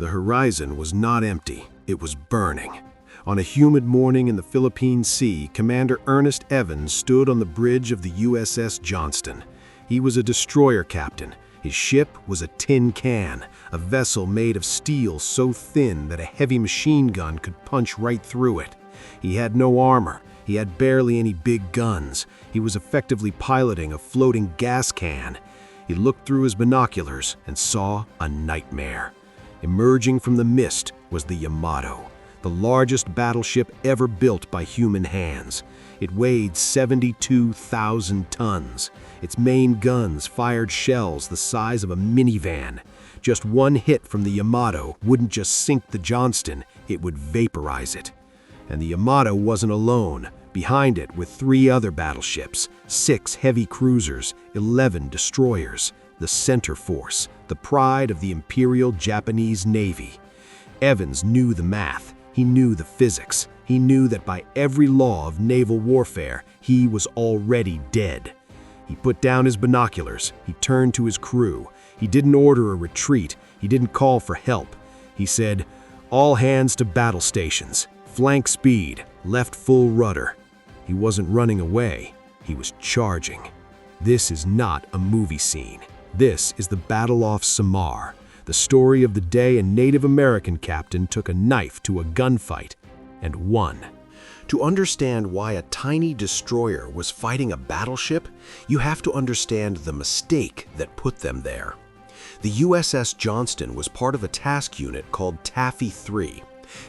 The horizon was not empty, it was burning. On a humid morning in the Philippine Sea, Commander Ernest Evans stood on the bridge of the USS Johnston. He was a destroyer captain. His ship was a tin can, a vessel made of steel so thin that a heavy machine gun could punch right through it. He had no armor. He had barely any big guns. He was effectively piloting a floating gas can. He looked through his binoculars and saw a nightmare. Emerging from the mist was the Yamato, the largest battleship ever built by human hands. It weighed 72,000 tons. Its main guns fired shells the size of a minivan. Just one hit from the Yamato wouldn't just sink the Johnston, it would vaporize it. And the Yamato wasn't alone. Behind it were 3 other battleships, 6 heavy cruisers, 11 destroyers, the center force, the pride of the Imperial Japanese Navy. Evans knew the math, he knew the physics, he knew that by every law of naval warfare, he was already dead. He put down his binoculars, he turned to his crew. He didn't order a retreat, he didn't call for help. He said, "All hands to battle stations, flank speed, left full rudder." He wasn't running away, he was charging. This is not a movie scene. This is the Battle off Samar, the story of the day a Native American captain took a knife to a gunfight and won. To understand why a tiny destroyer was fighting a battleship, you have to understand the mistake that put them there. The USS Johnston was part of a task unit called Taffy 3.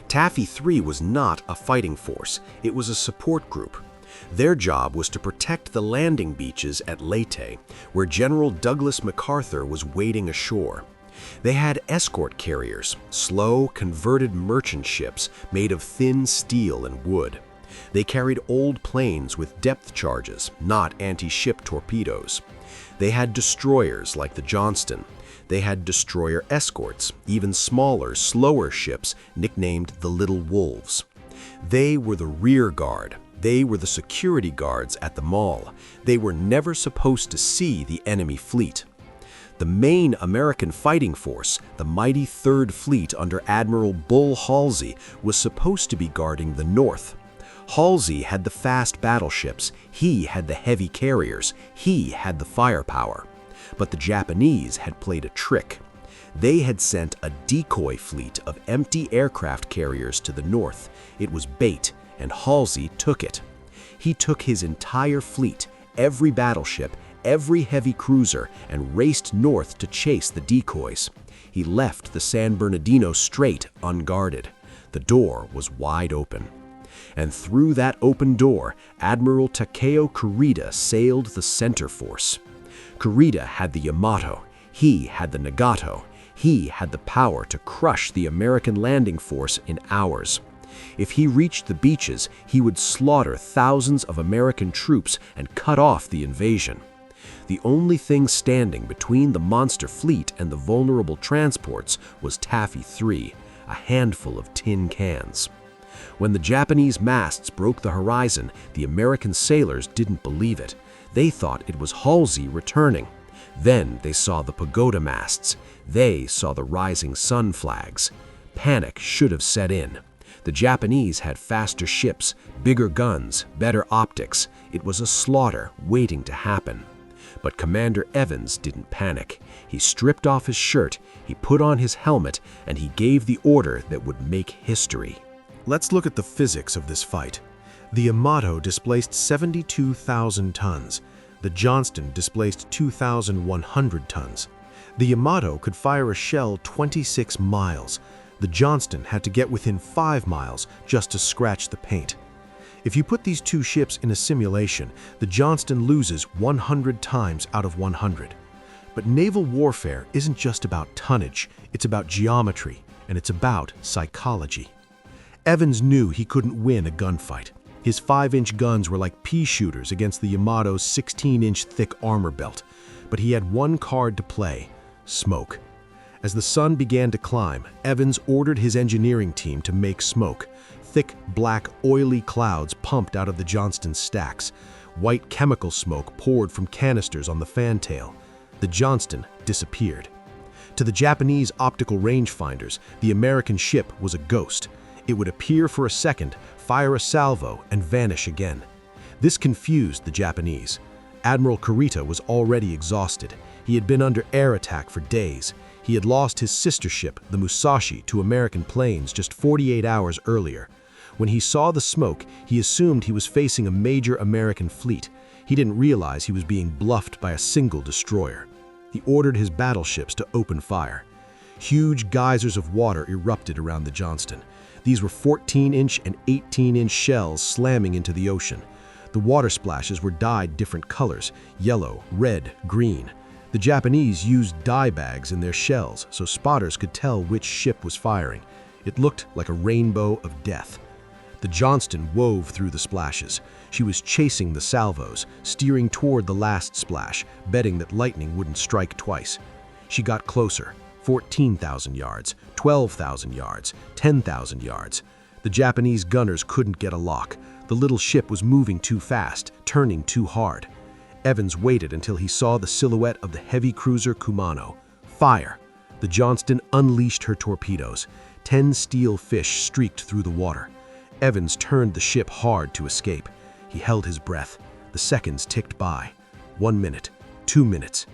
Taffy 3 was not a fighting force, it was a support group. Their job was to protect the landing beaches at Leyte, where General Douglas MacArthur was waiting ashore. They had escort carriers, slow, converted merchant ships made of thin steel and wood. They carried old planes with depth charges, not anti-ship torpedoes. They had destroyers like the Johnston. They had destroyer escorts, even smaller, slower ships nicknamed the Little Wolves. They were the rear guard. They were the security guards at the mall. They were never supposed to see the enemy fleet. The main American fighting force, the mighty Third Fleet under Admiral Bull Halsey, was supposed to be guarding the north. Halsey had the fast battleships, he had the heavy carriers, he had the firepower. But the Japanese had played a trick. They had sent a decoy fleet of empty aircraft carriers to the north. It was bait, and Halsey took it. He took his entire fleet, every battleship, every heavy cruiser, and raced north to chase the decoys. He left the San Bernardino Strait unguarded. The door was wide open. And through that open door, Admiral Takeo Kurita sailed the center force. Kurita had the Yamato, he had the Nagato, he had the power to crush the American landing force in hours. If he reached the beaches, he would slaughter thousands of American troops and cut off the invasion. The only thing standing between the monster fleet and the vulnerable transports was Taffy 3, a handful of tin cans. When the Japanese masts broke the horizon, the American sailors didn't believe it. They thought it was Halsey returning. Then they saw the pagoda masts. They saw the rising sun flags. Panic should have set in. The Japanese had faster ships, bigger guns, better optics. It was a slaughter waiting to happen. But Commander Evans didn't panic. He stripped off his shirt, he put on his helmet, and he gave the order that would make history. Let's look at the physics of this fight. The Yamato displaced 72,000 tons. The Johnston displaced 2,100 tons. The Yamato could fire a shell 26 miles. The Johnston had to get within 5 miles just to scratch the paint. If you put these two ships in a simulation, the Johnston loses 100 times out of 100. But naval warfare isn't just about tonnage, it's about geometry, and it's about psychology. Evans knew he couldn't win a gunfight. His 5-inch guns were like pea shooters against the Yamato's 16-inch thick armor belt. But he had one card to play: smoke. As the sun began to climb, Evans ordered his engineering team to make smoke. Thick, black, oily clouds pumped out of the Johnston stacks. White chemical smoke poured from canisters on the fantail. The Johnston disappeared. To the Japanese optical rangefinders, the American ship was a ghost. It would appear for a second, fire a salvo, and vanish again. This confused the Japanese. Admiral Kurita was already exhausted. He had been under air attack for days. He had lost his sister ship, the Musashi, to American planes just 48 hours earlier. When he saw the smoke, he assumed he was facing a major American fleet. He didn't realize he was being bluffed by a single destroyer. He ordered his battleships to open fire. Huge geysers of water erupted around the Johnston. These were 14-inch and 18-inch shells slamming into the ocean. The water splashes were dyed different colors: yellow, red, green. The Japanese used dye bags in their shells so spotters could tell which ship was firing. It looked like a rainbow of death. The Johnston wove through the splashes. She was chasing the salvos, steering toward the last splash, betting that lightning wouldn't strike twice. She got closer: 14,000 yards, 12,000 yards, 10,000 yards. The Japanese gunners couldn't get a lock. The little ship was moving too fast, turning too hard. Evans waited until he saw the silhouette of the heavy cruiser Kumano. Fire! The Johnston unleashed her torpedoes. 10 steel fish streaked through the water. Evans turned the ship hard to escape. He held his breath. The seconds ticked by. 1 minute, 2 minutes.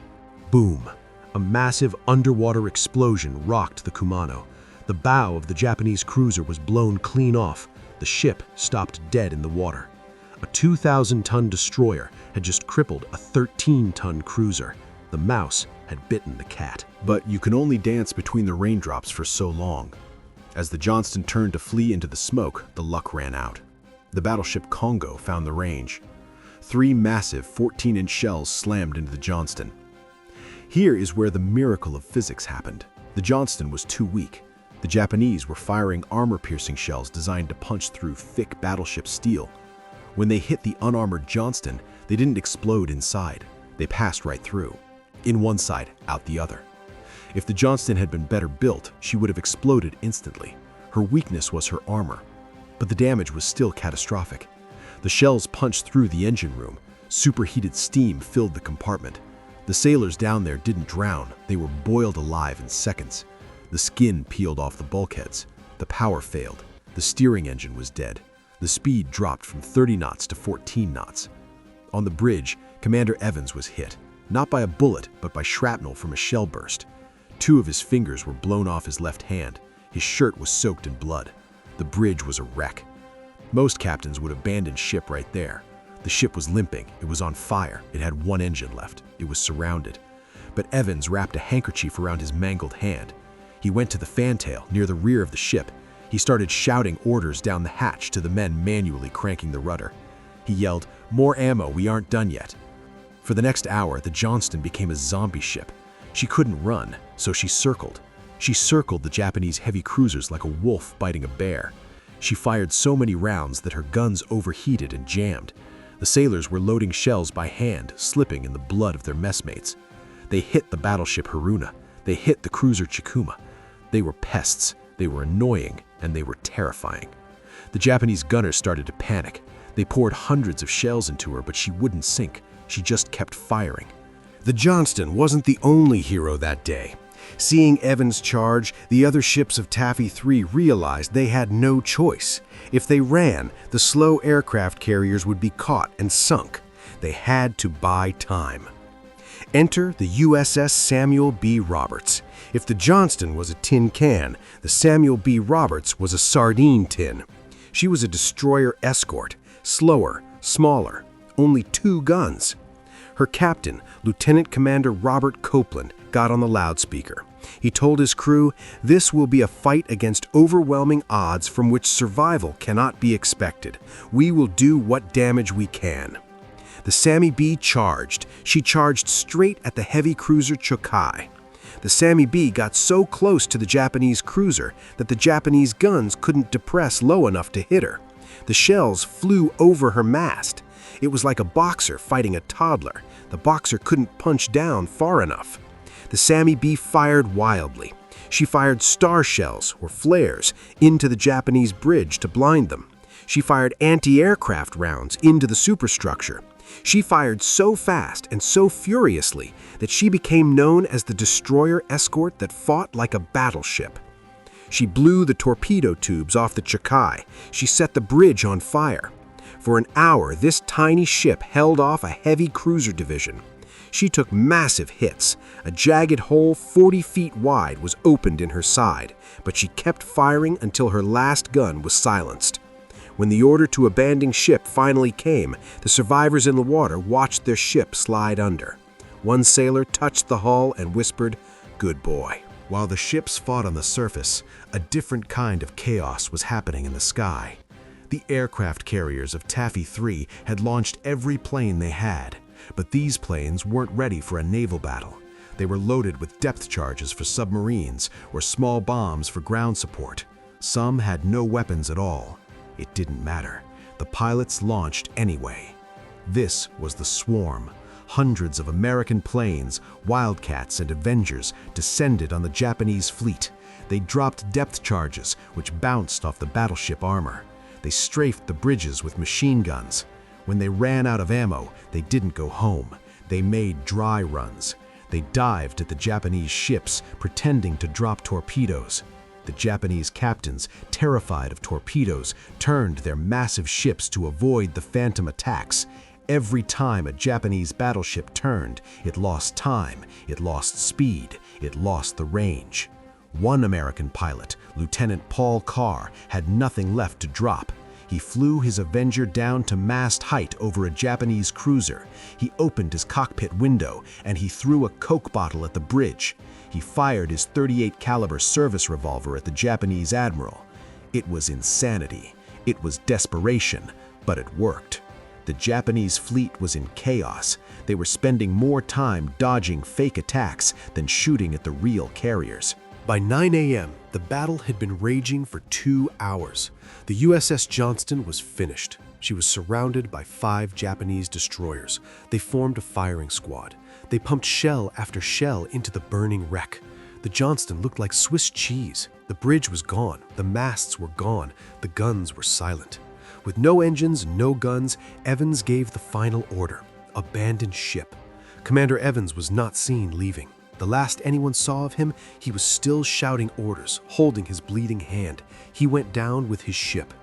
Boom! A massive underwater explosion rocked the Kumano. The bow of the Japanese cruiser was blown clean off. The ship stopped dead in the water. A 2,000-ton destroyer had just crippled a 13-ton cruiser. The mouse had bitten the cat. But you can only dance between the raindrops for so long. As the Johnston turned to flee into the smoke, the luck ran out. The battleship Congo found the range. 3 massive 14-inch shells slammed into the Johnston. Here is where the miracle of physics happened. The Johnston was too weak. The Japanese were firing armor-piercing shells designed to punch through thick battleship steel. When they hit the unarmored Johnston, they didn't explode inside. They passed right through. In one side, out the other. If the Johnston had been better built, she would have exploded instantly. Her weakness was her armor. But the damage was still catastrophic. The shells punched through the engine room. Superheated steam filled the compartment. The sailors down there didn't drown. They were boiled alive in seconds. The skin peeled off the bulkheads. The power failed. The steering engine was dead. The speed dropped from 30 knots to 14 knots. On the bridge, Commander Evans was hit, not by a bullet, but by shrapnel from a shell burst. 2 of his fingers were blown off his left hand. His shirt was soaked in blood. The bridge was a wreck. Most captains would abandon ship right there. The ship was limping. It was on fire. It had 1 engine left. It was surrounded. But Evans wrapped a handkerchief around his mangled hand. He went to the fantail near the rear of the ship. He started shouting orders down the hatch to the men manually cranking the rudder. He yelled, "More ammo, we aren't done yet." For the next hour, the Johnston became a zombie ship. She couldn't run, so she circled. She circled the Japanese heavy cruisers like a wolf biting a bear. She fired so many rounds that her guns overheated and jammed. The sailors were loading shells by hand, slipping in the blood of their messmates. They hit the battleship Haruna. They hit the cruiser Chikuma. They were pests. They were annoying, and they were terrifying. The Japanese gunners started to panic. They poured hundreds of shells into her, but she wouldn't sink. She just kept firing. The Johnston wasn't the only hero that day. Seeing Evans charge, the other ships of Taffy 3 realized they had no choice. If they ran, the slow aircraft carriers would be caught and sunk. They had to buy time. Enter the USS Samuel B. Roberts. If the Johnston was a tin can, the Samuel B. Roberts was a sardine tin. She was a destroyer escort, slower, smaller, only 2 guns. Her captain, Lieutenant Commander Robert Copeland, got on the loudspeaker. He told his crew, "This will be a fight against overwhelming odds from which survival cannot be expected. We will do what damage we can." The Sammy B charged. She charged straight at the heavy cruiser Chokai. The Sammy B got so close to the Japanese cruiser that the Japanese guns couldn't depress low enough to hit her. The shells flew over her mast. It was like a boxer fighting a toddler. The boxer couldn't punch down far enough. The Sammy B fired wildly. She fired star shells, or flares, into the Japanese bridge to blind them. She fired anti-aircraft rounds into the superstructure. She fired so fast and so furiously that she became known as the destroyer escort that fought like a battleship. She blew the torpedo tubes off the Chikai. She set the bridge on fire. For an hour, this tiny ship held off a heavy cruiser division. She took massive hits. A jagged hole 40 feet wide was opened in her side, but she kept firing until her last gun was silenced. When the order to abandon ship finally came, the survivors in the water watched their ship slide under. One sailor touched the hull and whispered, "Good boy." While the ships fought on the surface, a different kind of chaos was happening in the sky. The aircraft carriers of Taffy 3 had launched every plane they had, but these planes weren't ready for a naval battle. They were loaded with depth charges for submarines or small bombs for ground support. Some had no weapons at all. It didn't matter. The pilots launched anyway. This was the Swarm. Hundreds of American planes, Wildcats and Avengers, descended on the Japanese fleet. They dropped depth charges, which bounced off the battleship armor. They strafed the bridges with machine guns. When they ran out of ammo, they didn't go home. They made dry runs. They dived at the Japanese ships, pretending to drop torpedoes. The Japanese captains, terrified of torpedoes, turned their massive ships to avoid the phantom attacks. Every time a Japanese battleship turned, it lost time, it lost speed, it lost the range. One American pilot, Lieutenant Paul Carr, had nothing left to drop. He flew his Avenger down to mast height over a Japanese cruiser. He opened his cockpit window and he threw a Coke bottle at the bridge. He fired his .38 caliber service revolver at the Japanese admiral. It was insanity. It was desperation, but it worked. The Japanese fleet was in chaos. They were spending more time dodging fake attacks than shooting at the real carriers. By 9 a.m., the battle had been raging for 2 hours. The USS Johnston was finished. She was surrounded by 5 Japanese destroyers. They formed a firing squad. They pumped shell after shell into the burning wreck. The Johnston looked like Swiss cheese. The bridge was gone. The masts were gone. The guns were silent. With no engines, no guns, Evans gave the final order: abandon ship. Commander Evans was not seen leaving. The last anyone saw of him, he was still shouting orders, holding his bleeding hand. He went down with his ship.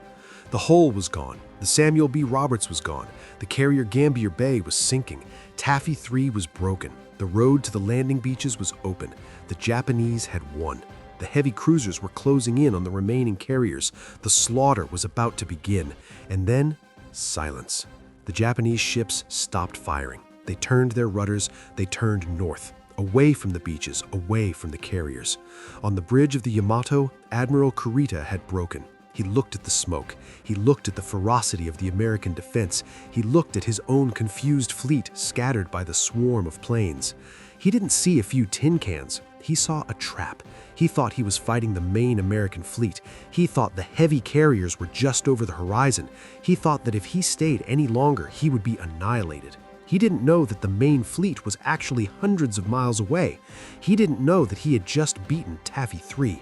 The hull was gone. The Samuel B. Roberts was gone. The carrier Gambier Bay was sinking. Taffy 3 was broken. The road to the landing beaches was open. The Japanese had won. The heavy cruisers were closing in on the remaining carriers. The slaughter was about to begin. And then, silence. The Japanese ships stopped firing. They turned their rudders. They turned north, away from the beaches, away from the carriers. On the bridge of the Yamato, Admiral Kurita had broken. He looked at the smoke. He looked at the ferocity of the American defense. He looked at his own confused fleet scattered by the swarm of planes. He didn't see a few tin cans. He saw a trap. He thought he was fighting the main American fleet. He thought the heavy carriers were just over the horizon. He thought that if he stayed any longer, he would be annihilated. He didn't know that the main fleet was actually hundreds of miles away. He didn't know that he had just beaten Taffy 3.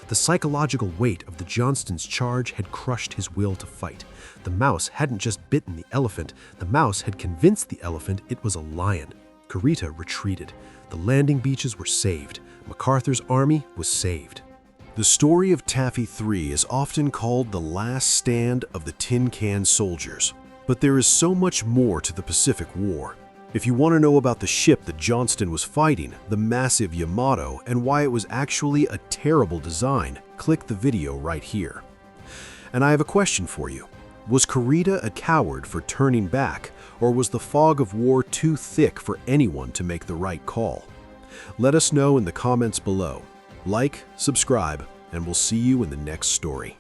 The psychological weight of the Johnston's charge had crushed his will to fight. The mouse hadn't just bitten the elephant. The mouse had convinced the elephant it was a lion. Kurita retreated. The landing beaches were saved. MacArthur's army was saved. The story of Taffy 3 is often called the last stand of the tin can soldiers. But there is so much more to the Pacific War. If you want to know about the ship that Johnston was fighting, the massive Yamato, and why it was actually a terrible design, click the video right here. And I have a question for you. Was Kurita a coward for turning back, or was the fog of war too thick for anyone to make the right call? Let us know in the comments below. Like, subscribe, and we'll see you in the next story.